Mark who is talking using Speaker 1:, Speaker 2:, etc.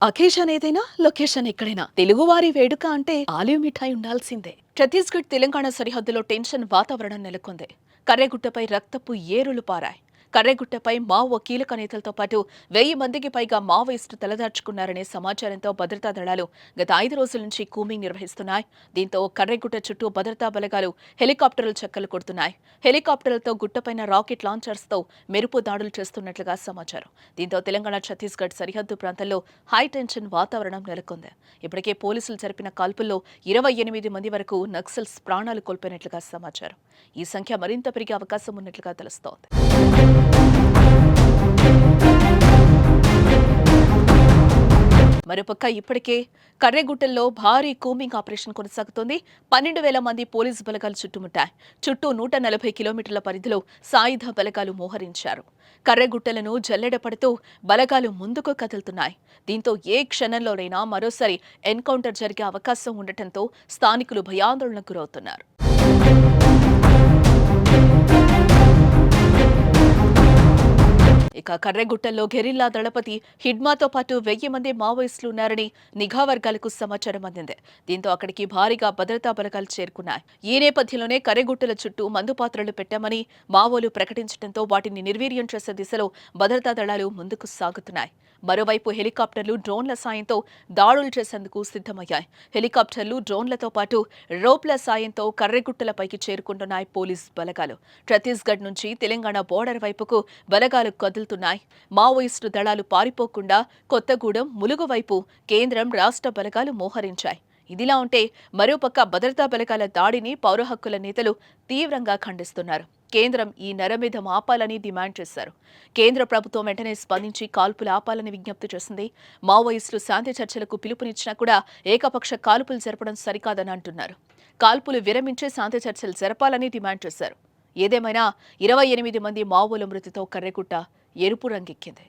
Speaker 1: Occasion ఏదైనా location ఎక్కడైనా తెలుగువారి వేడుక అంటే ఆలివ్ మిఠాయి ఉండాల్సిందే. ఛత్తీస్గఢ్ తెలంగాణ సరిహద్దులో టెన్షన్ వాతావరణం నెలకొంది. కర్రెగుట్టపై రక్తపు ఏరులు పారాయి. కర్రెగుట్టపై మావో కీలక నేతలతో పాటు 1000 మందికి పైగా మావోయిస్టు తలదాచుకున్నారనే సమాచారంతో భద్రతా దళాలు గత 5 రోజుల నుంచి కూంబింగ్ నిర్వహిస్తున్నాయి. దీంతో కర్రెగుట్ట చుట్టూ భద్రతా బలగాలు హెలికాప్టర్లు చక్కర్లు కొడుతున్నాయి. హెలికాప్టర్లతో గుట్టపైన రాకెట్ లాంచర్స్తో మెరుపు దాడులు చేస్తున్నట్లుగా సమాచారం. దీంతో తెలంగాణ ఛత్తీస్గఢ్ సరిహద్దు ప్రాంతంలో హై టెన్షన్ వాతావరణం నెలకొంది. ఇప్పటికే పోలీసులు జరిపిన కాల్పుల్లో 28 మంది వరకు నక్సల్స్ ప్రాణాలు కోల్పోయినట్లుగా సమాచారం. ఈ సంఖ్య మరింత పెరిగే అవకాశం ఉన్నట్లుగా తెలుస్తోంది. మరోపక్క ఇప్పటికే కర్రెగుట్టల్లో భారీ కూంబింగ్ ఆపరేషన్ కొనసాగుతోంది. 12,000 మంది పోలీసు బలగాలు చుట్టుముట్టాయి. చుట్టూ 140 కిలోమీటర్ల పరిధిలో సాయుధ బలగాలు మోహరించారు. కర్రెగుట్టలను జల్లెడపడుతూ బలగాలు ముందుకు కదులుతున్నాయి. దీంతో ఏ క్షణంలోనైనా మరోసారి ఎన్కౌంటర్ జరిగే అవకాశం ఉండటంతో స్థానికులు భయాందోళనకు గురవుతున్నారు. ఇక కర్రెగుట్టల్లో గెరిల్లా దళపతి హిడ్మాతో పాటు 1000 మంది మావోయిస్టులు ఉన్నారని నిఘా వర్గాలకు సమాచారం అందింది. దీంతో అక్కడికి భారీగా భద్రతా బలగాలు చేరుకున్నాయి. ఈ నేపథ్యంలోనే కర్రెగుట్టల చుట్టూ మందుపాత్రలు పెట్టామని మావోలు ప్రకటించడంతో వాటిని నిర్వీర్యం చేసే దిశలో భద్రతా దళాలు ముందుకు సాగుతున్నాయి. మరోవైపు హెలికాప్టర్లు, డ్రోన్ల సాయంతో దాడులు చేసేందుకు సిద్ధమయ్యాయి. హెలికాప్టర్లు, డ్రోన్లతో పాటు రోప్ల సాయంతో కర్రెగుట్టలపైకి చేరుకుంటున్నాయి పోలీస్ బలగాలు. ఛత్తీస్గఢ్ నుంచి తెలంగాణ బోర్డర్ వైపుకు బలగాలు కదులుతున్నాయి. మావోయిస్టు దళాలు పారిపోకుండా కొత్తగూడెం, ములుగు వైపు కేంద్రం, రాష్ట్ర బలగాలు మోహరించాయి. ఇదిలా ఉంటే మరోపక్క భద్రతా బలగాల దాడిని పౌర హక్కుల నేతలు తీవ్రంగా ఖండిస్తున్నారు. కేంద్రం ఈ నరమేధం ఆపాలని డిమాండ్ చేశారు. కేంద్ర ప్రభుత్వం వెంటనే స్పందించి కాల్పులు ఆపాలని విజ్ఞప్తి చేసింది. మావోయిస్టులు శాంతి చర్చలకు పిలుపునిచ్చినా కూడా ఏకపక్ష కాల్పులు జరపడం సరికాదని అంటున్నారు. కాల్పులు విరమించి శాంతి చర్చలు జరపాలని డిమాండ్ చేశారు. ఏదేమైనా 28 మంది మావోల మృతితో కర్రెగుట్ట ఎరుపు రంగెక్కింది.